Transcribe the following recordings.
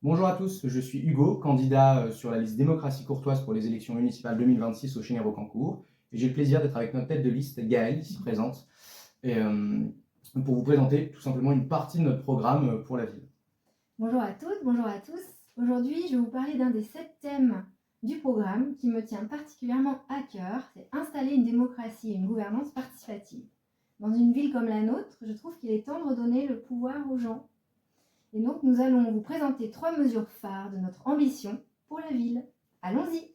Bonjour à tous, je suis Hugo, candidat sur la liste Démocratie Courtoise pour les élections municipales 2026 au Chénet-Rocancourt. Et j'ai le plaisir d'être avec notre tête de liste, Gaëlle, ici présente, et, pour vous présenter tout simplement une partie de notre programme pour la ville. Bonjour à toutes, bonjour à tous. Aujourd'hui, je vais vous parler d'un des 7 thèmes du programme qui me tient particulièrement à cœur, c'est installer une démocratie et une gouvernance participative. Dans une ville comme la nôtre, je trouve qu'il est temps de redonner le pouvoir aux gens. Et donc, nous allons vous présenter 3 mesures phares de notre ambition pour la ville. Allons-y!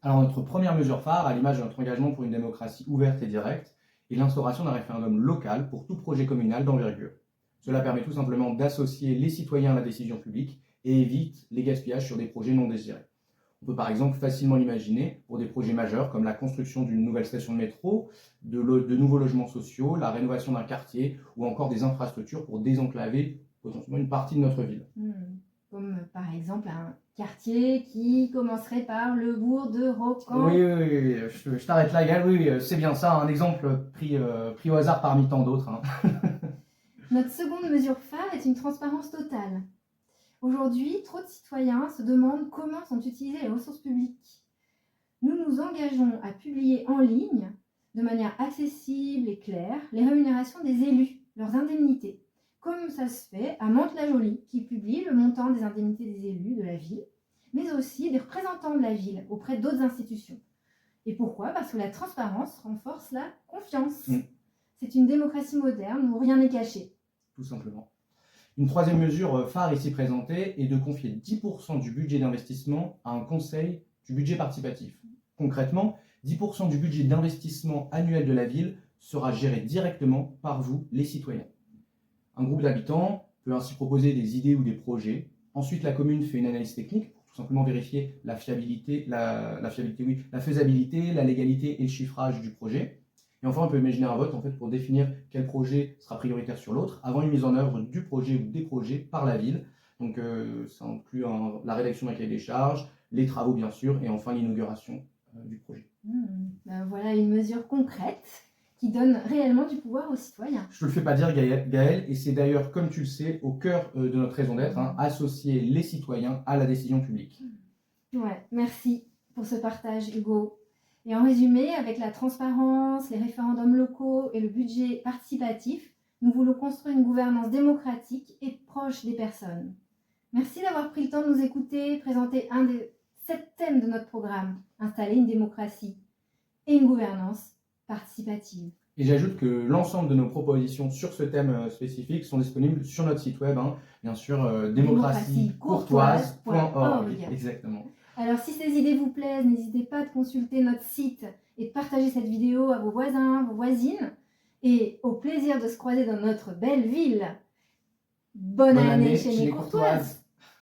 Alors notre première mesure phare, à l'image de notre engagement pour une démocratie ouverte et directe, est l'instauration d'un référendum local pour tout projet communal d'envergure. Cela permet tout simplement d'associer les citoyens à la décision publique et évite les gaspillages sur des projets non désirés. On peut par exemple facilement l'imaginer pour des projets majeurs comme la construction d'une nouvelle station de métro, de nouveaux logements sociaux, la rénovation d'un quartier ou encore des infrastructures pour désenclaver potentiellement une partie de notre ville. Comme par exemple un quartier qui commencerait par le bourg de Rocan. Oui, je t'arrête là, Gaël. Oui, c'est bien ça, un exemple pris au hasard parmi tant d'autres. Hein. Notre seconde mesure phare est une transparence totale. Aujourd'hui, trop de citoyens se demandent comment sont utilisées les ressources publiques. Nous nous engageons à publier en ligne, de manière accessible et claire, les rémunérations des élus, leurs indemnités, comme ça se fait à Mantes-la-Jolie, qui publie le montant des indemnités des élus de la ville, mais aussi des représentants de la ville auprès d'autres institutions. Et pourquoi? Parce que la transparence renforce la confiance. C'est une démocratie moderne où rien n'est caché. Tout simplement. Une troisième mesure phare ici présentée est de confier 10% du budget d'investissement à un conseil du budget participatif. Concrètement, 10% du budget d'investissement annuel de la ville sera géré directement par vous, les citoyens. Un groupe d'habitants peut ainsi proposer des idées ou des projets. Ensuite, la commune fait une analyse technique pour tout simplement vérifier la faisabilité, la légalité et le chiffrage du projet. Et enfin, on peut imaginer un vote en fait, pour définir quel projet sera prioritaire sur l'autre avant une mise en œuvre du projet ou des projets par la ville. Donc ça inclut la rédaction d'un cahier des charges, les travaux bien sûr, et enfin l'inauguration du projet. Voilà une mesure concrète qui donne réellement du pouvoir aux citoyens. Je ne te le fais pas dire, Gaël, et c'est d'ailleurs, comme tu le sais, au cœur de notre raison d'être, associer les citoyens à la décision publique. Ouais, merci pour ce partage, Hugo. Et en résumé, avec la transparence, les référendums locaux et le budget participatif, nous voulons construire une gouvernance démocratique et proche des personnes. Merci d'avoir pris le temps de nous écouter, présenter un des 7 thèmes de notre programme, installer une démocratie et une gouvernance participative. Et j'ajoute que l'ensemble de nos propositions sur ce thème spécifique sont disponibles sur notre site web, bien sûr, démocratiecourtoise.org. Exactement. Alors si ces idées vous plaisent, n'hésitez pas à consulter notre site et de partager cette vidéo à vos voisins, vos voisines. Et au plaisir de se croiser dans notre belle ville. Bonne année chez les Courtoises.